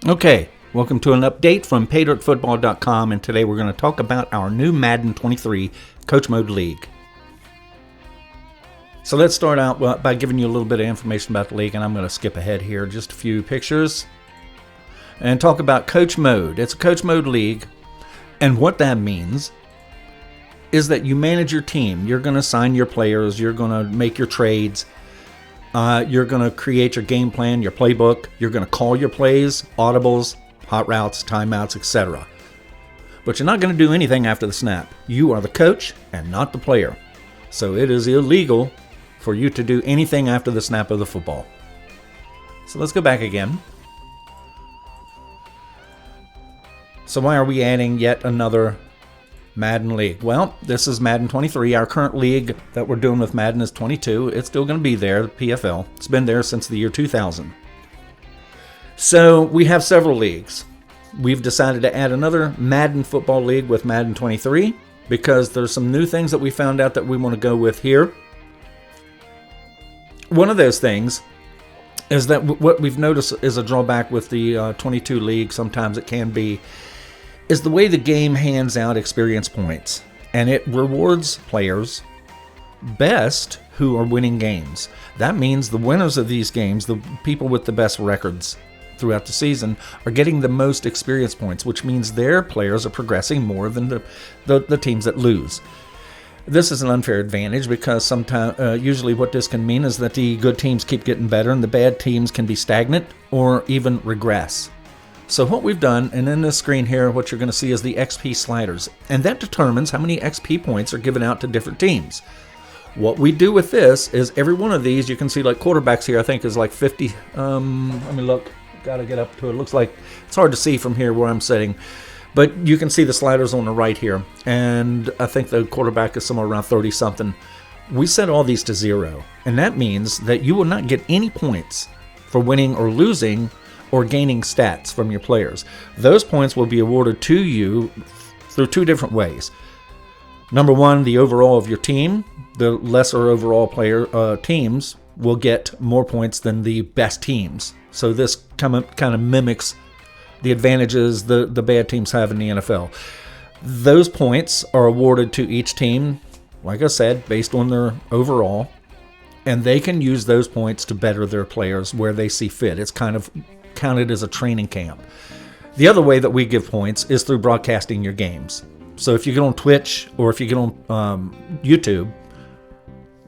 Okay, welcome to an update from Paydirtfootball.com, and today we're going to talk about our new Madden 23 Coach Mode League. So let's start out by giving you a little bit of information about the league, and I'm going to skip ahead here just a few pictures and talk about Coach Mode. It's a Coach Mode league, and what that means is that you manage your team. You're going to sign your players, you're going to make your trades, you're going to create your game plan, your playbook. You're going to call your plays, audibles, hot routes, timeouts, etc. But you're not going to do anything after the snap. You are the coach and not the player. So it is illegal for you to do anything after the snap of the football. So let's go back again. So why are we adding yet another Madden League? Well, this is Madden 23. Our current league that we're doing with Madden is 22. It's still going to be there, the PFL. It's been there since the year 2000. So we have several leagues. We've decided to add another Madden Football League with Madden 23 because there's some new things that we found out that we want to go with here. One of those things is that what we've noticed is a drawback with the 22 league, sometimes it can be, is the way the game hands out experience points, and it rewards players best who are winning games. That means the winners of these games, the people with the best records throughout the season, are getting the most experience points, which means their players are progressing more than the teams that lose. This is an unfair advantage because sometimes, usually what this can mean is that the good teams keep getting better and the bad teams can be stagnant or even regress. So what we've done, and in this screen here, what you're going to see is the XP sliders. And that determines how many XP points are given out to different teams. What we do with this is every one of these, you can see like quarterbacks here, I think is like 50. Let me look. Got to get up to it. It looks like it's hard to see from here where I'm sitting. But you can see the sliders on the right here. And I think the quarterback is somewhere around 30-something. We set all these to 0. And that means that you will not get any points for winning or losing or gaining stats from your players. Those points will be awarded to you through two different ways. Number one, the overall of your team. The lesser overall player teams will get more points than the best teams. So this kind of mimics the advantages the bad teams have in the NFL. Those points are awarded to each team, like I said, based on their overall, and they can use those points to better their players where they see fit. It's kind of counted as a training camp. The other way that we give points is through broadcasting your games. So if you get on Twitch or if you get on YouTube,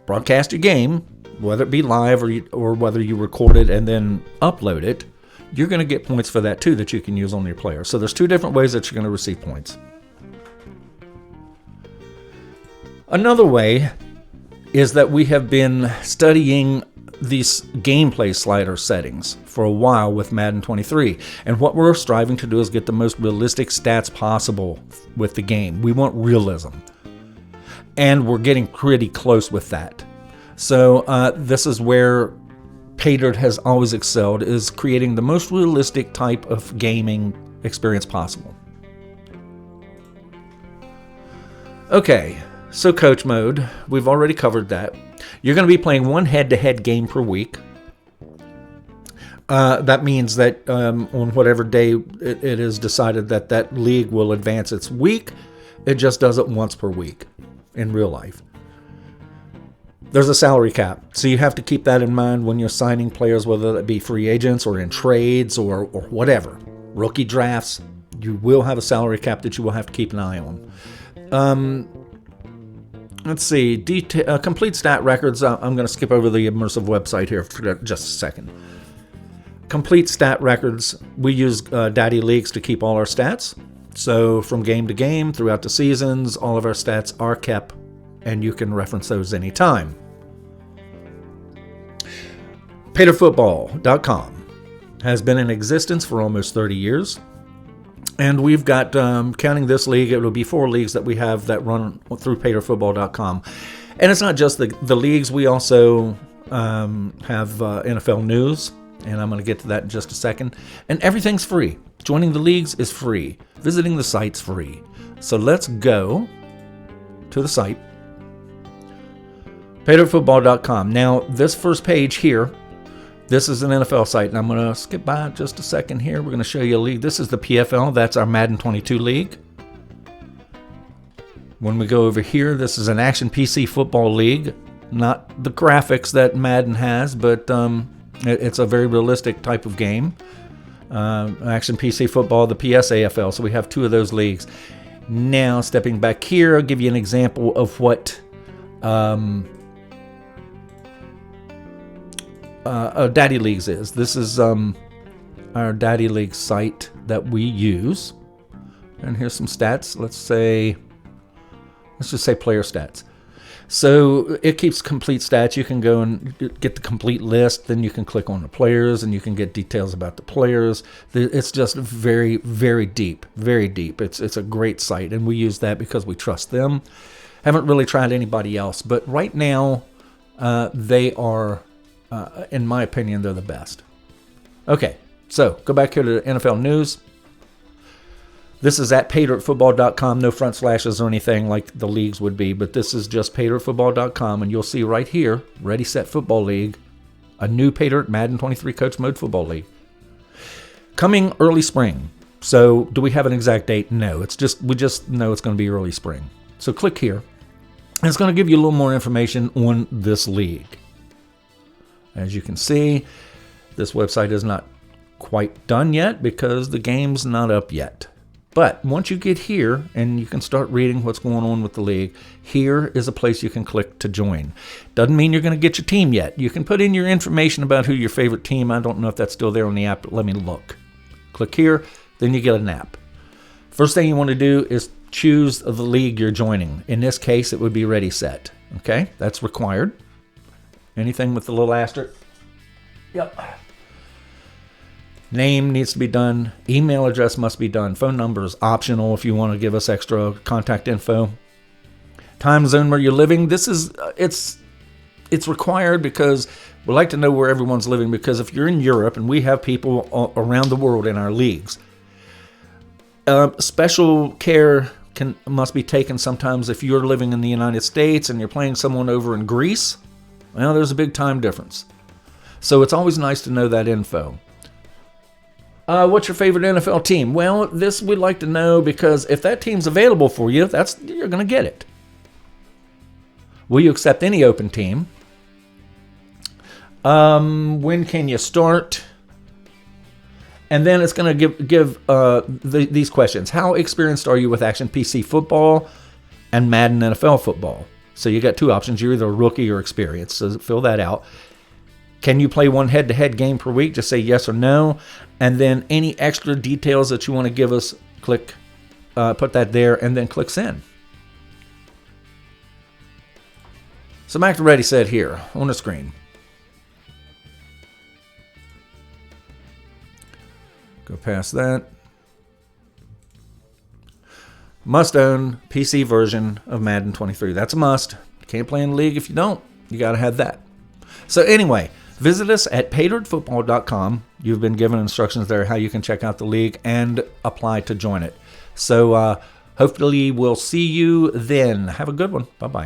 broadcast your game, whether it be live or whether you record it and then upload it, you're going to get points for that too that you can use on your player. So there's two different ways that you're going to receive points. Another way is that we have been studying these gameplay slider settings for a while with Madden 23. And what we're striving to do is get the most realistic stats possible with the game. We want realism. And we're getting pretty close with that. So this is where Paydirt has always excelled, is creating the most realistic type of gaming experience possible. Okay, so Coach Mode, we've already covered that. You're going to be playing one head-to-head game per week. That means that on whatever day it is decided that league will advance its week, it just does it once per week in real life. There's a salary cap, so you have to keep that in mind when you're signing players, whether that be free agents or in trades or whatever. Rookie drafts, you will have a salary cap that you will have to keep an eye on. Let's see, complete stat records. I'm going to skip over the immersive website here for just a second. Complete stat records, we use Daddy Leagues to keep all our stats. So from game to game, throughout the seasons, all of our stats are kept, and you can reference those anytime. Paydirtfootball.com has been in existence for almost 30 years. And we've got, counting this league, it will be 4 leagues that we have that run through Paydirtfootball.com. And it's not just the leagues. We also have NFL news, and I'm going to get to that in just a second. And everything's free. Joining the leagues is free. Visiting the site's free. So let's go to the site, Paydirtfootball.com. Now, this first page here, This is an NFL site, and I'm going to skip by just a second here. We're going to show you a league. This is the PFL. That's our Madden 22 league. When we go over here, this is an Action PC Football League. Not the graphics that Madden has, but it's a very realistic type of game. Action PC Football, the PSAFL. So we have 2 of those leagues. Now, stepping back here, I'll give you an example of what Daddy Leagues is. This is our Daddy League site that we use. And here's some stats. Let's just say player stats. So it keeps complete stats. You can go and get the complete list. Then you can click on the players and you can get details about the players. It's just very, very deep, very deep. It's a great site, and we use that because we trust them. Haven't really tried anybody else, but right now they are, in my opinion, they're the best. Okay, so go back here to the NFL news. This is at paydirtfootball.com, no front slashes or anything like the leagues would be, but this is just paydirtfootball.com, and you'll see right here, Ready Set Football League, a new Paydirt Madden 23 Coach Mode Football League. Coming early spring. So do we have an exact date? No, we just know it's going to be early spring. So click here, and it's going to give you a little more information on this league. As you can see, this website is not quite done yet because the game's not up yet. But once you get here and you can start reading what's going on with the league, here is a place you can click to join. Doesn't mean you're going to get your team yet. You can put in your information about who your favorite team. I don't know if that's still there on the app, but let me look. Click here, then you get an app. First thing you want to do is choose the league you're joining. In this case, it would be Ready Set. Okay, that's required. Anything with the little asterisk? Yep. Name needs to be done. Email address must be done. Phone number is optional if you want to give us extra contact info. Time zone where you're living. This is it's required because we like to know where everyone's living, because if you're in Europe, and we have people around the world in our leagues, special care must be taken sometimes if you're living in the United States and you're playing someone over in Greece. Well, there's a big time difference. So it's always nice to know that info. What's your favorite NFL team? Well, this we'd like to know, because if that team's available for you, you're going to get it. Will you accept any open team? When can you start? And then it's going to give these questions. How experienced are you with Action PC Football and Madden NFL Football? So you got 2 options. You're either a rookie or experienced. So fill that out. Can you play one head-to-head game per week? Just say yes or no. And then any extra details that you want to give us, put that there, and then click send. So back to Ready Set here on the screen. Go past that. Must own PC version of Madden 23. That's a must. You can't play in the league if you don't. You got to have that. So anyway, visit us at paydirtfootball.com. You've been given instructions there how you can check out the league and apply to join it. So hopefully we'll see you then. Have a good one. Bye-bye.